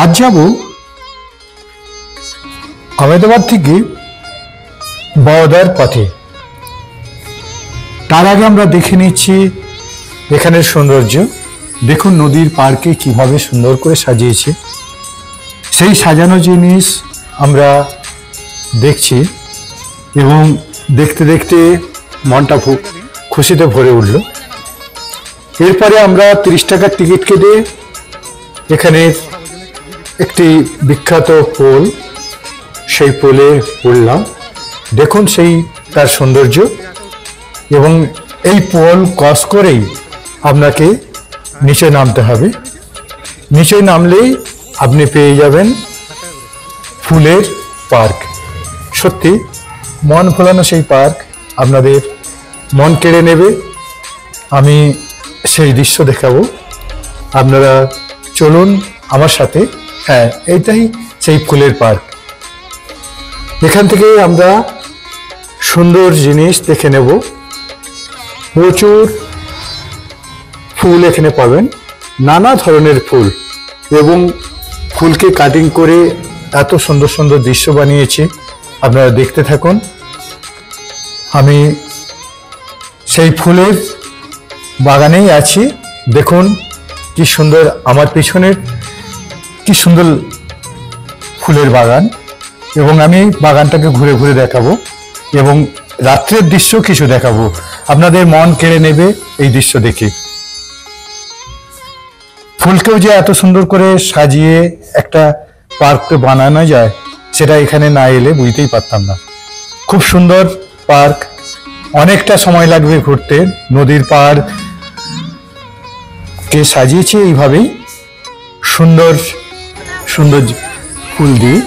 আজ যাব আহমেদাবাদ থেকে বরোদার পথে। তার আগে আমরা দেখে নিচ্ছি এখানের সৌন্দর্য। দেখুন নদীর পার্কে কিভাবে সুন্দর করে সাজিয়েছে, সেই সাজানো জিনিস আমরা দেখছি এবং দেখতে দেখতে মনটা খুশিতে ভরে উঠল। এরপরে আমরা 30 টাকার টিকিট কেটে এখানে একটি বিখ্যাত পোল, সেই পোলে উঠলাম। দেখুন সেই তার সৌন্দর্য, এবং এই পোল ক্রস করেই আপনাকে নিচে নামতে হবে। নিচে নামলেই আপনি পেয়ে যাবেন ফুলের পার্ক। সত্যি মন ভোলানো সেই পার্ক আপনাদের মন কেড়ে নেবে। আমি সেই দৃশ্য দেখাবো, আপনারা চলুন আমার সাথে। হ্যাঁ, এইটাই সেই ফুলের পার্ক। এখান থেকে আমরা সুন্দর জিনিস দেখে নেব। প্রচুর ফুল এখানে পাবেন, নানা ধরনের ফুল, এবং ফুলকে কাটিং করে এত সুন্দর সুন্দর দৃশ্য বানিয়েছে। আপনারা দেখতে থাকুন। আমি সেই ফুলের বাগানেই আছি। দেখুন কি সুন্দর, আমার পিছনের কি সুন্দর ফুলের বাগান, এবং আমি বাগানটাকে ঘুরে ঘুরে দেখাবো এবং রাত্রের দৃশ্য কিছু দেখাবো। আপনাদের মন কেড়ে নেবে এই দৃশ্য দেখে। ফুলকেও যে এত সুন্দর করে সাজিয়ে একটা পার্ককে বানানো যায়, সেটা এখানে না এলে বুঝতেই পারতাম না। খুব সুন্দর পার্ক, অনেকটা সময় লাগবে ঘুরতে। নদীর পাড় কে সাজিয়েছে এইভাবেই সুন্দর সুন্দর ফুল দিয়ে।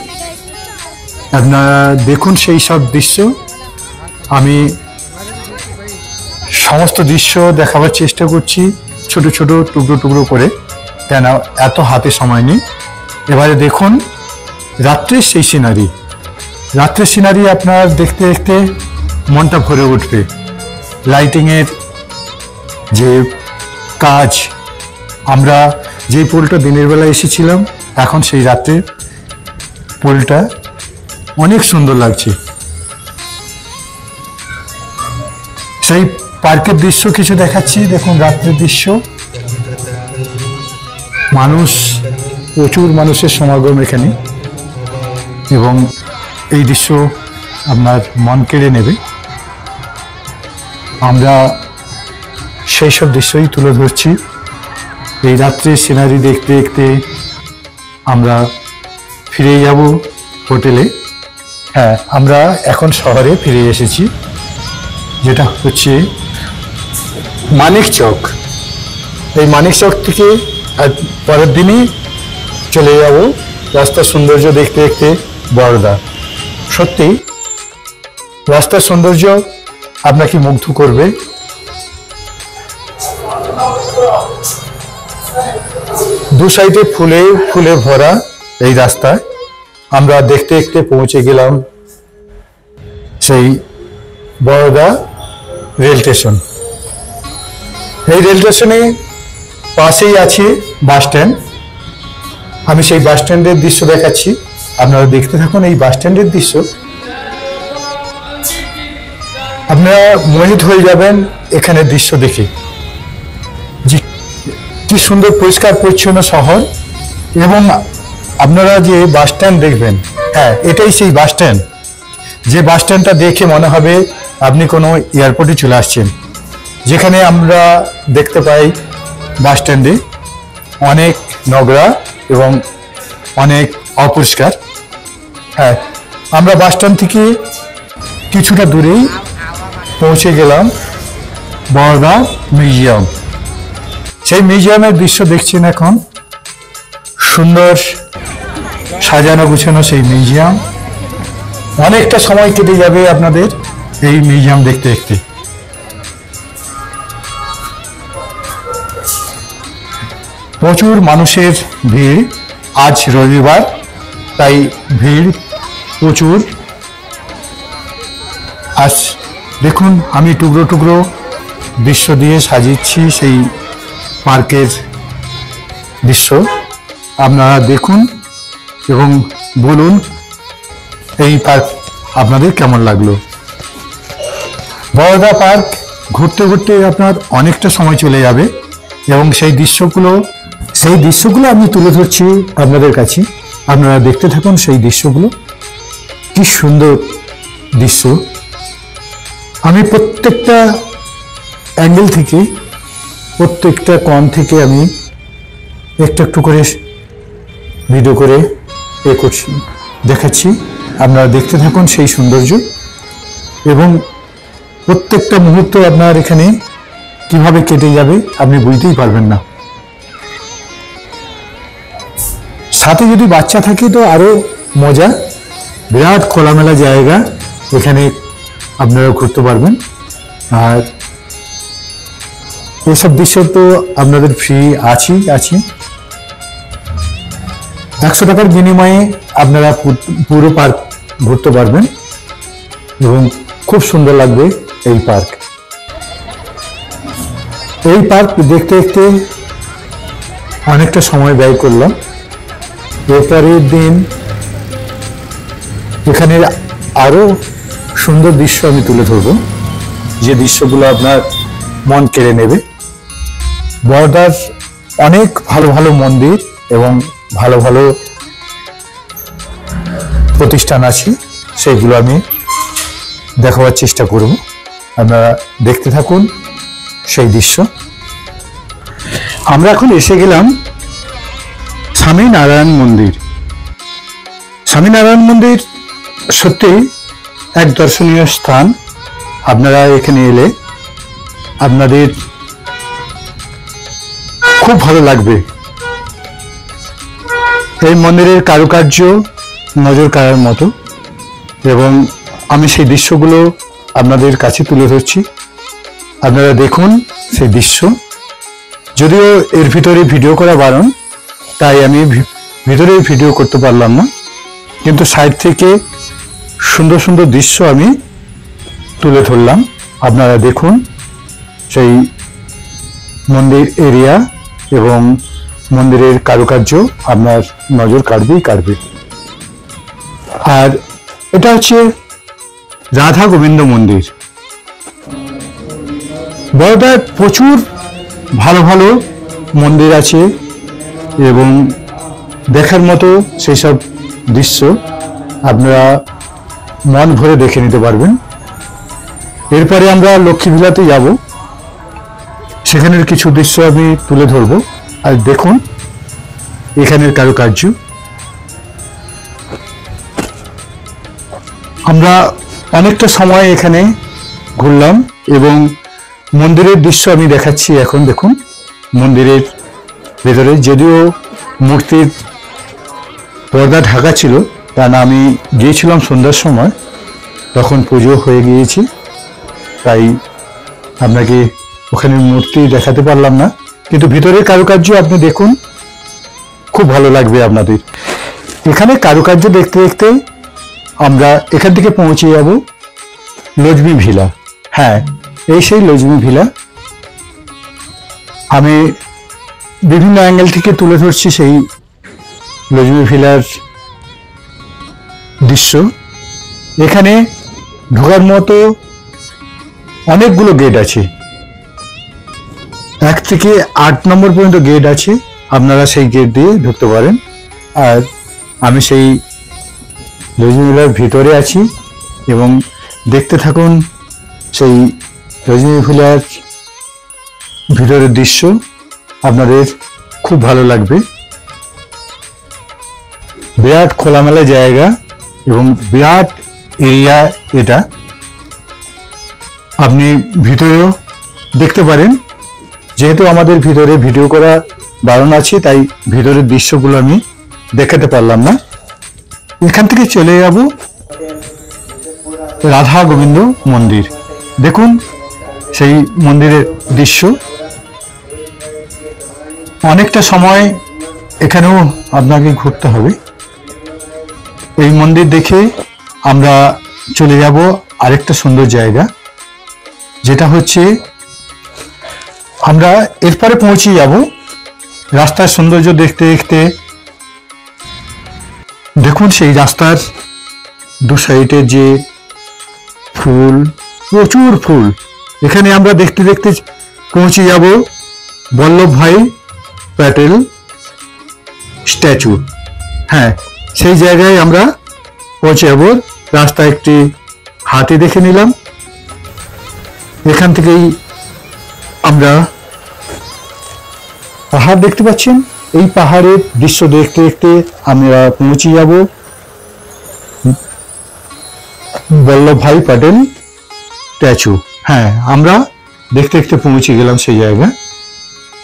আপনারা দেখুন সেই সব দৃশ্য। আমি সমস্ত দৃশ্য দেখাবার চেষ্টা করছি ছোট ছোট টুকরো টুকরো করে, কেন এত হাতে সময় নেই। এবারে দেখুন রাত্রের সেই সিনারি। রাত্রের সিনারি আপনার দেখতে দেখতে মনটা ভরে উঠবে। লাইটিংয়ের যে কাজ, আমরা যে পোলটা দিনের বেলা এসেছিলাম, এখন সেই রাত্রের পোলটা অনেক সুন্দর লাগছে। সেই পার্কের দৃশ্য কিছু দেখাচ্ছি। দেখুন রাত্রের দৃশ্য, মানুষ, প্রচুর মানুষের সমাগম এখানে, এবং এই দৃশ্য আপনার মন কেড়ে নেবে। আমরা সেই সব দৃশ্যই তুলে ধরছি। এই রাত্রের সিনারি দেখতে দেখতে আমরা ফিরে যাব হোটেলে। হ্যাঁ, আমরা এখন শহরে ফিরে এসেছি, যেটা হচ্ছে মানিকচক। এই মানিকচক থেকে পরের দিনই চলে যাব রাস্তার সৌন্দর্য দেখতে দেখতে বরোদা। সত্যি রাস্তার সৌন্দর্য আপনাকে মুগ্ধ করবে। দু সাইডে ফুলে ফুলে ভরা এই রাস্তায় আমরা দেখতে দেখতে পৌঁছে গেলাম সেই বরোদা রেল স্টেশন। এই রেল স্টেশনে পাশেই আছে বাস স্ট্যান্ড। আমি সেই বাস স্ট্যান্ডের দৃশ্য দেখাচ্ছি, আপনারা দেখতে থাকুন। এই বাস স্ট্যান্ডের দৃশ্য আপনারা মোহিত হয়ে যাবেন এখানের দৃশ্য দেখে। কি সুন্দর পরিষ্কার পরিচ্ছন্ন শহর, এবং আপনারা যে বাস স্ট্যান্ড দেখবেন, হ্যাঁ এটাই সেই বাস স্ট্যান্ড। যে বাস স্ট্যান্ডটা দেখে মনে হবে আপনি কোনো এয়ারপোর্টে চলে আসছেন। যেখানে আমরা দেখতে পাই বাস স্ট্যান্ডে অনেক নোংরা এবং অনেক অপরিষ্কার। হ্যাঁ, আমরা বাস স্ট্যান্ড থেকে কিছুটা দূরেই পৌঁছে গেলাম বরোদা মিউজিয়াম। সেই মিউজিয়ামের দৃশ্য দেখছেন এখন। সুন্দর সাজানো গুছানো সেই মিউজিয়াম। অনেকটা সময় কেটে যাবে আপনাদের এই মিউজিয়াম দেখতে দেখতে। প্রচুর মানুষের ভিড়, আজ রবিবার, তাই ভিড় প্রচুর। আজ দেখুন আমি টুকরো টুকরো দৃশ্য দিয়ে সাজিয়েছি সেই পার্কের দৃশ্য। আপনারা দেখুন। এবং বলুন এই পার্ক আপনাদের কেমন লাগলো। বরদা পার্ক ঘুরতে ঘুরতে আপনার অনেকটা সময় চলে যাবে এবং সেই দৃশ্যগুলো আমি তুলে ধরছি আপনাদের কাছে। আপনারা দেখতে থাকুন সেই দৃশ্যগুলো, কি সুন্দর দৃশ্য। আমি প্রত্যেকটা অ্যাঙ্গেল থেকে, প্রত্যেকটা কোণ থেকে আমি একটু একটু করে ভিডিও করে দেখাচ্ছি। আপনারা দেখতে থাকুন সেই সৌন্দর্য এবং প্রত্যেকটা মুহূর্ত আপনার এখানে কিভাবে কেটে যাবে আপনি বুঝতেই পারবেন না। সাথে যদি বাচ্চা থাকে তো আরো মজা। বিরাট খোলামেলা জায়গা, এখানে আপনারা ঘুরতে পারবেন। আর এসব দৃশ্য তো আপনাদের ফ্রি আছে। 100 টাকার বিনিময়ে আপনারা পুরো পার্ক ঘুরতে পারবেন এবং খুব সুন্দর লাগবে এই পার্ক। এই পার্ক দেখতে দেখতে অনেকটা সময় ব্যয় করলাম। এরপরের দিন এখানে আরো সুন্দর দৃশ্য আমি তুলে ধরব, যে দৃশ্যগুলো আপনার মন কেড়ে নেবে। বরদার অনেক ভালো ভালো মন্দির এবং ভালো ভালো প্রতিষ্ঠান আছে, সেইগুলো আমি দেখাবার চেষ্টা করব। আপনারা দেখতে থাকুন সেই দৃশ্য। আমরা এখন এসে গেলাম স্বামীনারায়ণ মন্দির। স্বামীনারায়ণ মন্দির সত্যি এক দর্শনীয় স্থান। আপনারা এখানে এলে আপনাদের খুব ভালো লাগবে। এই মন্দিরের কারুকার্য নজর কাড়ার মতো এবং আমি সেই দৃশ্যগুলো আপনাদের কাছে তুলে ধরছি। আপনারা দেখুন সেই দৃশ্য। যদিও এর ভিতরে ভিডিও করা বারণ, তাই আমি ভিতরে ভিডিও করতে পারলাম না, কিন্তু সাইড থেকে সুন্দর সুন্দর দৃশ্য আমি তুলে ধরলাম। আপনারা দেখুন সেই মন্দির এরিয়া এবং মন্দিরের কারুকার্য আপনার নজর কাড়বে। আর এটা হচ্ছে রাধা গোবিন্দ মন্দির। বরোদায় প্রচুর ভালো ভালো মন্দির আছে এবং দেখার মতো সেই সব দৃশ্য আপনারা মন ভরে দেখে নিতে পারবেন। এরপরে আমরা লক্ষ্মী ভিলাতে যাব, সেখানের কিছু দৃশ্য আমি তুলে ধরব। আর দেখুন এখানের কারুকার্য। আমরা অনেকটা সময় এখানে ঘুরলাম এবং মন্দিরের দৃশ্য আমি দেখাচ্ছি। এখন দেখুন মন্দিরের ভেতরে, যদিও মূর্তির পর্দা ঢাকা ছিল, কারণ আমি গিয়েছিলাম সন্ধ্যার সময়, তখন পুজো হয়ে গিয়েছি, তাই আপনাকে ওখানে মূর্তি দেখাতে পারলাম না। কিন্তু ভিতরের কারুকার্য আপনি দেখুন, খুব ভালো লাগবে আপনাদের। এখানে কারুকার্য দেখতে দেখতে আমরা এখান থেকে পৌঁছে যাব লক্ষ্মী ভিলা। হ্যাঁ, এই সেই লক্ষ্মী ভিলা। আমি বিভিন্ন অ্যাঙ্গেল থেকে তুলে ধরছি সেই লক্ষ্মী ভিলার দৃশ্য। এখানে ঢোকার মতো অনেকগুলো গেট আছে, 1 থেকে 8 নম্বর পর্যন্ত গেট আছে। আপনারা সেই গেট দিয়ে ঢুকতে পারেন। আর আমি সেই লক্ষ্মী ভিলার ভিতরে আছি এবং দেখতে থাকুন সেই লক্ষ্মী ভিলার ভিতরের দৃশ্য। আপনাদের খুব ভালো লাগবে। বিরাট খোলামেলা জায়গা এবং বিরাট এরিয়া এটা। আপনি ভিতরেও দেখতে পারেন। যেহেতু আমাদের ভিতরে ভিডিও করা বারণ আছে, তাই ভিতরের দৃশ্যগুলো আমি দেখাতে পারলাম না। এখান থেকে চলে যাব রাধা গোবিন্দ মন্দির। দেখুন সেই মন্দিরের দৃশ্য। অনেকটা সময় এখানেও আপনাকে ঘুরতে হবে। এই মন্দির দেখে আমরা চলে যাব আরেকটা সুন্দর জায়গা, যেটা হচ্ছে আমরা এরপরে পৌঁছে যাব। রাস্তার সৌন্দর্য দেখতে দেখতে দেখুন সেই রাস্তার দু সাইডে যে ফুল, প্রচুর ফুল। এখানে আমরা দেখতে দেখতে পৌঁছে যাব বল্লভভাই প্যাটেল স্ট্যাচু। হ্যাঁ, সেই জায়গায় আমরা পৌঁছে যাব। রাস্তায় একটি হাতি দেখে নিলাম। এখান থেকেই আমরা পাহাড় দেখতে পাচ্ছেন। এই পাহাড়ের দৃশ্য দেখতে দেখতে আমরা পৌঁছে যাব বল্লভভাই প্যাটেল স্ট্যাচু। হ্যাঁ, আমরা দেখতে দেখতে পৌঁছে গেলাম সেই জায়গায়,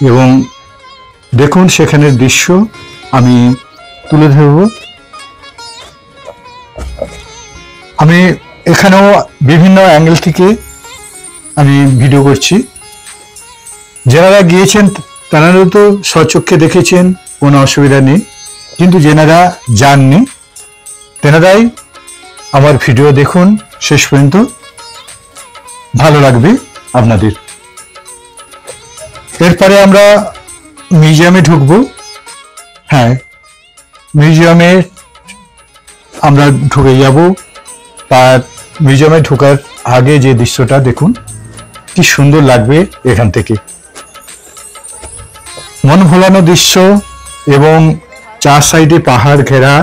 এবং দেখুন সেখানের দৃশ্য আমি তুলে ধরব। আমি এখানেও বিভিন্ন অ্যাঙ্গেল থেকে আমি ভিডিও করছি। যারা গিয়েছেন তারা তো স্বচক্ষে দেখেছেন, কোনো অসুবিধা নেই, কিন্তু যারা যাননি তেনারাই আমার ভিডিও দেখুন শেষ পর্যন্ত, ভালো লাগবে আপনাদের। এরপরে আমরা মিউজিয়ামে ঢুকবো। হ্যাঁ, মিউজিয়ামে আমরা ঢুকে যাব। তার মিউজিয়ামে ঢোকার আগে যে দৃশ্যটা দেখুন, কি সুন্দর লাগবে এখান থেকে। মন ভোলানো দৃশ্য এবং চার সাইডে পাহাড় ঘেরা।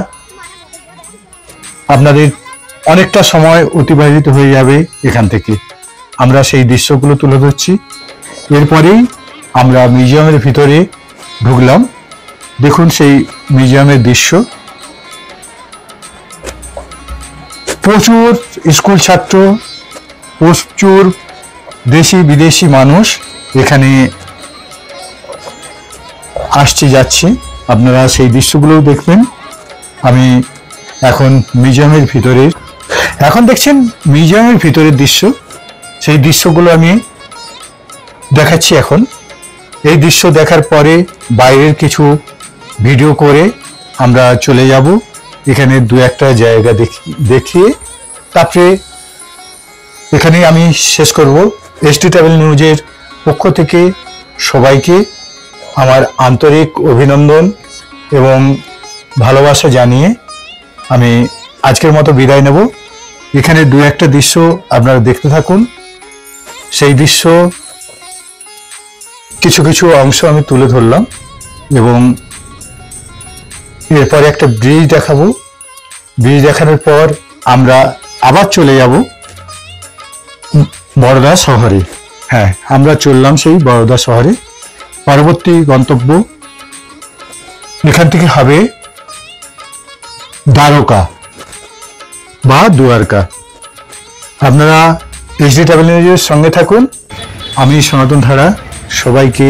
আপনাদের অনেকটা সময় অতিবাহিত হয়ে যাবে এখান থেকে। আমরা সেই দৃশ্যগুলো তুলে ধরছি। এরপরেই আমরা মিউজিয়ামের ভিতরে ঢুকলাম। দেখুন সেই মিউজিয়ামের দৃশ্য। প্রচুর স্কুল ছাত্র, প্রচুর দেশি বিদেশি মানুষ এখানে আসছে যাচ্ছে। আপনারা সেই দৃশ্যগুলোও দেখবেন। আমি এখন মিউজিয়ামের ভিতরে, এখন দেখছেন মিউজিয়ামের ভিতরের দৃশ্য। সেই দৃশ্যগুলো আমি দেখাচ্ছি এখন। এই দৃশ্য দেখার পরে বাইরের কিছু ভিডিও করে আমরা চলে যাব। এখানে দু একটা জায়গা দেখিয়ে তারপরে এখানে আমি শেষ করব। এসডি ট্রাভেল নিউজের পক্ষ থেকে সবাইকে আমার আন্তরিক অভিনন্দন এবং ভালোবাসা জানিয়ে আমি আজকের মতো বিদায় নেব। এখানে দু একটা দৃশ্য আপনারা দেখতে থাকুন। সেই দৃশ্য কিছু কিছু অংশ আমি তুলে ধরলাম, এবং এরপরে একটা ব্রিজ দেখাবো। ব্রিজ দেখানোর পর আমরা আবার চলে যাব বরোদা শহরে। হ্যাঁ, আমরা চললাম সেই বরোদা শহরে। পরবর্তী গন্তব্য এখান থেকে হবে দ্বারকা বা দুয়ারকা। আপনারা এসডি ট্রাভেল নিউজের সঙ্গে থাকুন। আমি সনাতন ধারা সবাইকে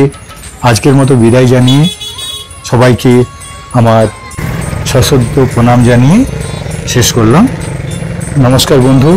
আজকের মতো বিদায় জানিয়ে, সবাইকে আমার সশ্রদ্ধ প্রণাম জানিয়ে শেষ করলাম। নমস্কার বন্ধু।